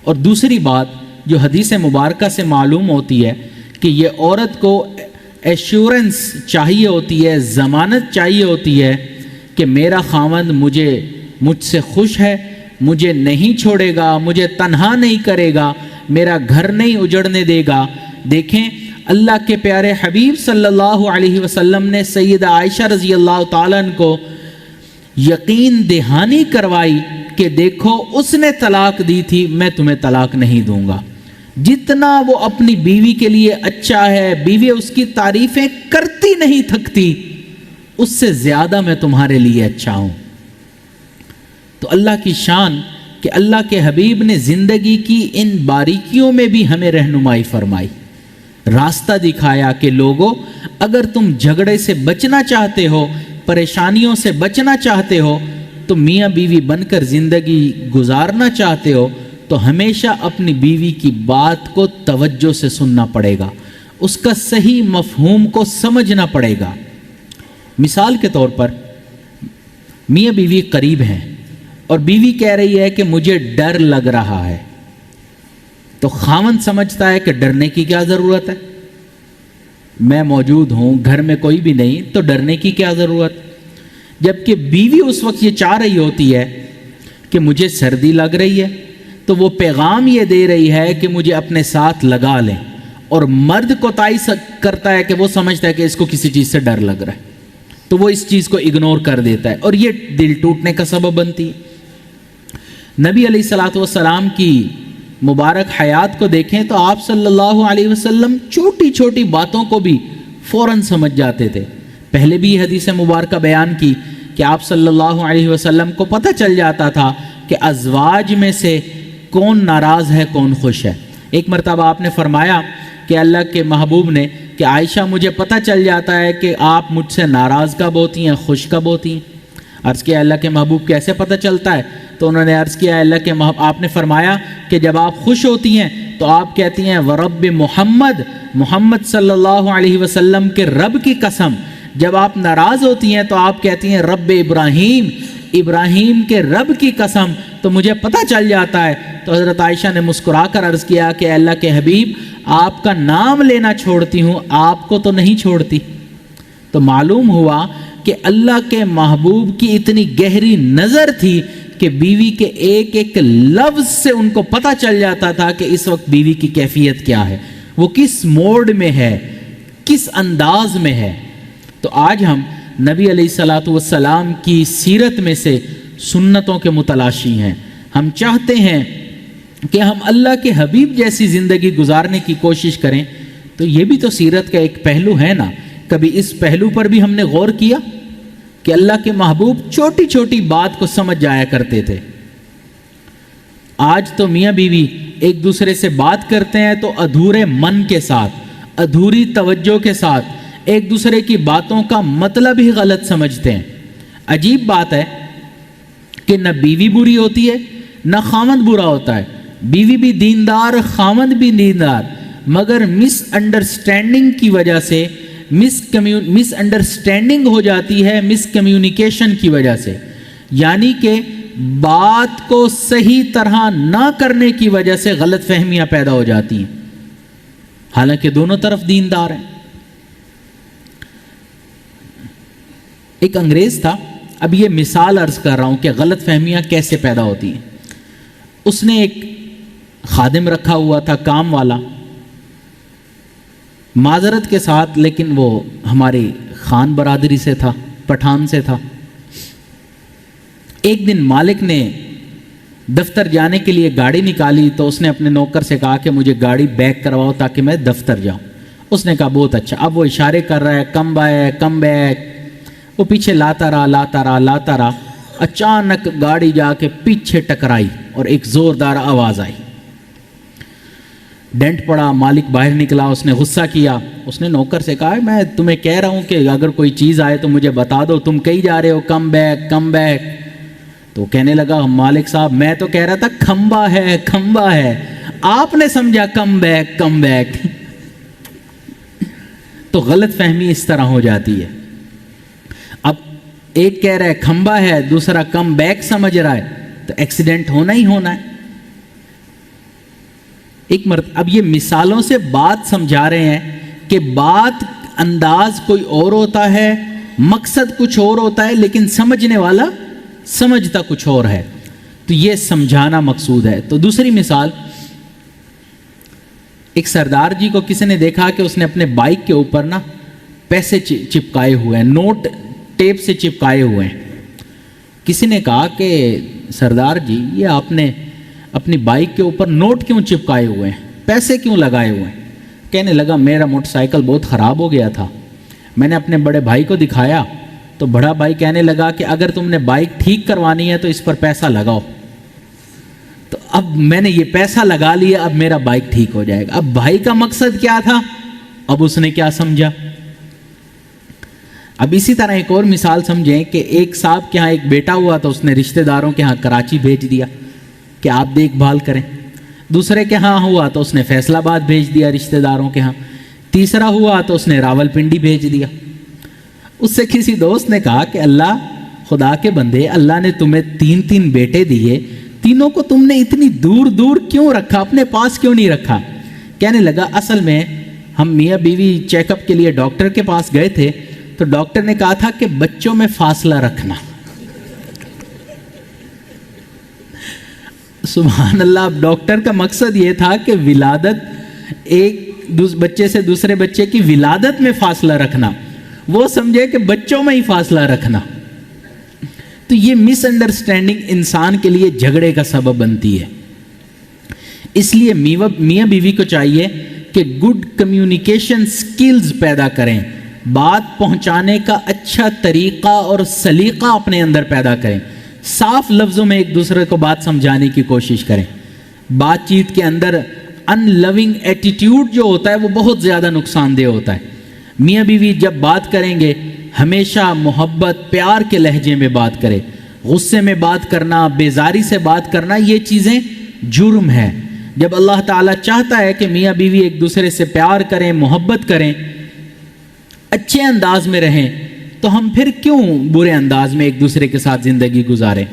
اور دوسری بات جو حدیث مبارکہ سے معلوم ہوتی ہے کہ یہ عورت کو ایشورنس چاہیے ہوتی ہے، ضمانت چاہیے ہوتی ہے کہ میرا خاوند مجھ سے خوش ہے، مجھے نہیں چھوڑے گا، مجھے تنہا نہیں کرے گا، میرا گھر نہیں اجڑنے دے گا۔ دیکھیں اللہ کے پیارے حبیب صلی اللہ علیہ وسلم نے سیدہ عائشہ رضی اللہ تعالیٰ عنہ کو یقین دہانی کروائی کہ دیکھو اس نے طلاق دی تھی، میں تمہیں طلاق نہیں دوں گا۔ جتنا وہ اپنی بیوی کے لیے اچھا ہے، بیوی اس کی تعریفیں کرتی نہیں تھکتی، اس سے زیادہ میں تمہارے لیے اچھا ہوں۔ تو اللہ کی شان کہ اللہ کے حبیب نے زندگی کی ان باریکیوں میں بھی ہمیں رہنمائی فرمائی، راستہ دکھایا کہ لوگوں اگر تم جھگڑے سے بچنا چاہتے ہو، پریشانیوں سے بچنا چاہتے ہو، تو میاں بیوی بن کر زندگی گزارنا چاہتے ہو تو ہمیشہ اپنی بیوی کی بات کو توجہ سے سننا پڑے گا، اس کا صحیح مفہوم کو سمجھنا پڑے گا۔ مثال کے طور پر میاں بیوی قریب ہیں اور بیوی کہہ رہی ہے کہ مجھے ڈر لگ رہا ہے، تو خاوند سمجھتا ہے کہ ڈرنے کی کیا ضرورت ہے، میں موجود ہوں، گھر میں کوئی بھی نہیں تو ڈرنے کی کیا ضرورت، جبکہ بیوی اس وقت یہ چاہ رہی ہوتی ہے کہ مجھے سردی لگ رہی ہے تو وہ پیغام یہ دے رہی ہے کہ مجھے اپنے ساتھ لگا لیں، اور مرد کوتاہی کرتا ہے کہ وہ سمجھتا ہے کہ اس کو کسی چیز سے ڈر لگ رہا ہے تو وہ اس چیز کو اگنور کر دیتا ہے، اور یہ دل ٹوٹنے کا سبب بنتی ہے۔ نبی علیہ الصلوۃ والسلام کی مبارک حیات کو دیکھیں تو آپ صلی اللہ علیہ وسلم چھوٹی چھوٹی باتوں کو بھی فوراً سمجھ جاتے تھے۔ پہلے بھی یہ حدیث مبارکہ بیان کی کہ آپ صلی اللہ علیہ وسلم کو پتہ چل جاتا تھا کہ ازواج میں سے کون ناراض ہے کون خوش ہے۔ ایک مرتبہ آپ نے فرمایا کہ اللہ کے محبوب نے کہ عائشہ مجھے پتہ چل جاتا ہے کہ آپ مجھ سے ناراض کب ہوتی ہیں، خوش کب ہوتی ہیں۔ عرض کیا اللہ کے محبوب کیسے پتہ چلتا ہے؟ تو انہوں نے عرض کیا اللہ کے محبوب، آپ نے فرمایا کہ جب آپ خوش ہوتی ہیں تو آپ کہتی ہیں ورب محمد صلی اللہ علیہ وسلم کے رب کی قسم، جب آپ ناراض ہوتی ہیں تو آپ کہتی ہیں رب ابراہیم کے رب کی قسم، تو مجھے پتہ چل جاتا ہے۔ تو حضرت عائشہ نے مسکرا کر عرض کیا کہ اللہ کے حبیب آپ کا نام لینا چھوڑتی ہوں، آپ کو تو نہیں چھوڑتی۔ تو معلوم ہوا کہ اللہ کے محبوب کی اتنی گہری نظر تھی کہ بیوی کے ایک ایک لفظ سے ان کو پتہ چل جاتا تھا کہ اس وقت بیوی کی کیفیت کیا ہے، وہ کس موڈ میں ہے، کس انداز میں ہے۔ تو آج ہم نبی علیہ الصلوۃ والسلام کی سیرت میں سے سنتوں کے متلاشی ہیں۔ ہم چاہتے ہیں کہ ہم اللہ کے حبیب جیسی زندگی گزارنے کی کوشش کریں، تو یہ بھی تو سیرت کا ایک پہلو ہے نا۔ کبھی اس پہلو پر بھی ہم نے غور کیا کہ اللہ کے محبوب چھوٹی چھوٹی بات کو سمجھ جایا کرتے تھے۔ آج تو میاں بیوی ایک دوسرے سے بات کرتے ہیں تو ادھورے من کے ساتھ، ادھوری توجہ کے ساتھ ایک دوسرے کی باتوں کا مطلب ہی غلط سمجھتے ہیں۔ عجیب بات ہے کہ نہ بیوی بری ہوتی ہے نہ خاوند برا ہوتا ہے، بیوی بھی دیندار، خاوند بھی دیندار، مگر مس انڈرسٹینڈنگ کی وجہ سے مس انڈرسٹینڈنگ ہو جاتی ہے، مس کمیونیکیشن کی وجہ سے، یعنی کہ بات کو صحیح طرح نہ کرنے کی وجہ سے غلط فہمیاں پیدا ہو جاتی ہیں، حالانکہ دونوں طرف دیندار ہیں۔ ایک انگریز تھا، اب یہ مثال عرض کر رہا ہوں کہ غلط فہمیاں کیسے پیدا ہوتی ہیں۔ اس نے ایک خادم رکھا ہوا تھا، کام والا، معذرت کے ساتھ لیکن وہ ہماری خان برادری سے تھا، پٹھان سے تھا۔ ایک دن مالک نے دفتر جانے کے لیے گاڑی نکالی تو اس نے اپنے نوکر سے کہا کہ مجھے گاڑی بیک کرواؤ تاکہ میں دفتر جاؤں۔ اس نے کہا بہت اچھا۔ اب وہ اشارے کر رہا ہے کم بیک کم بیک، وہ پیچھے لاتا رہا، اچانک گاڑی جا کے پیچھے ٹکرائی اور ایک زوردار آواز آئی، ڈینٹ پڑا۔ مالک باہر نکلا، اس نے غصہ کیا، اس نے نوکر سے کہا میں تمہیں کہہ رہا ہوں کہ اگر کوئی چیز آئے تو مجھے بتا دو، تم کہیں جا رہے ہو کم بیک کم بیک۔ تو کہنے لگا مالک صاحب میں تو کہہ رہا تھا کھمبا ہے، آپ نے سمجھا کم بیک۔ تو غلط فہمی اس طرح ہو جاتی ہے۔ اب ایک کہہ رہا ہے کھمبا ہے، دوسرا کم بیک سمجھ رہا ہے، تو ایکسیڈنٹ ہونا ہی ہونا ہے۔ اب یہ مثالوں سے بات سمجھا رہے ہیں کہ بات انداز کوئی اور ہوتا ہے، مقصد کچھ اور ہوتا ہے، لیکن سمجھنے والا سمجھتا کچھ اور ہے، تو یہ سمجھانا مقصود ہے۔ تو دوسری مثال، ایک سردار جی کو کسی نے دیکھا کہ اس نے اپنے بائک کے اوپر نا پیسے چپکائے ہوئے ہیں، نوٹ ٹیپ سے چپکائے ہوئے ہیں۔ کسی نے کہا کہ سردار جی یہ آپ نے اپنی بائک کے اوپر نوٹ کیوں چپکائے ہوئے ہیں، پیسے کیوں لگائے ہوئے ہیں؟ کہنے لگا میرا موٹر سائیکل بہت خراب ہو گیا تھا، میں نے اپنے بڑے بھائی کو دکھایا تو بڑا بھائی کہنے لگا کہ اگر تم نے بائک ٹھیک کروانی ہے تو اس پر پیسہ لگاؤ، تو اب میں نے یہ پیسہ لگا لیا، اب میرا بائک ٹھیک ہو جائے گا۔ اب بھائی کا مقصد کیا تھا، اب اس نے کیا سمجھا۔ اب اسی طرح ایک اور مثال سمجھیں کہ ایک صاحب کے ہاں ایک بیٹا ہوا تو اس نے رشتہ داروں کے ہاں کراچی بھیج دیا کہ آپ دیکھ بھال کریں۔ دوسرے کے ہاں ہوا تو اس نے فیصل آباد بھیج دیا رشتہ داروں کے ہاں۔ تیسرا ہوا تو اس نے راول پنڈی بھیج دیا۔ اس سے کسی دوست نے کہا کہ اللہ، خدا کے بندے، اللہ نے تمہیں 3 بیٹے دیے، تینوں کو تم نے اتنی دور دور کیوں رکھا، اپنے پاس کیوں نہیں رکھا؟ کہنے لگا اصل میں ہم میاں بیوی چیک اپ کے لیے ڈاکٹر کے پاس گئے تھے تو ڈاکٹر نے کہا تھا کہ بچوں میں فاصلہ رکھنا۔ سبحان اللہ، اب ڈاکٹر کا مقصد یہ تھا کہ ولادت، ایک بچے سے دوسرے بچے کی ولادت میں فاصلہ رکھنا، وہ سمجھے کہ بچوں میں ہی فاصلہ رکھنا۔ تو یہ مس انڈرسٹینڈنگ انسان کے لیے جھگڑے کا سبب بنتی ہے۔ اس لیے میاں بیوی کو چاہیے کہ گڈ کمیونیکیشن سکلز پیدا کریں، بات پہنچانے کا اچھا طریقہ اور سلیقہ اپنے اندر پیدا کریں، صاف لفظوں میں ایک دوسرے کو بات سمجھانے کی کوشش کریں۔ بات چیت کے اندر ان لونگ ایٹیٹیوڈ جو ہوتا ہے وہ بہت زیادہ نقصان دہ ہوتا ہے۔ میاں بیوی جب بات کریں گے ہمیشہ محبت، پیار کے لہجے میں بات کرے۔ غصے میں بات کرنا، بیزاری سے بات کرنا، یہ چیزیں جرم ہے۔ جب اللہ تعالیٰ چاہتا ہے کہ میاں بیوی ایک دوسرے سے پیار کریں، محبت کریں، اچھے انداز میں رہیں، تو ہم پھر کیوں برے انداز میں ایک دوسرے کے ساتھ زندگی گزاریں؟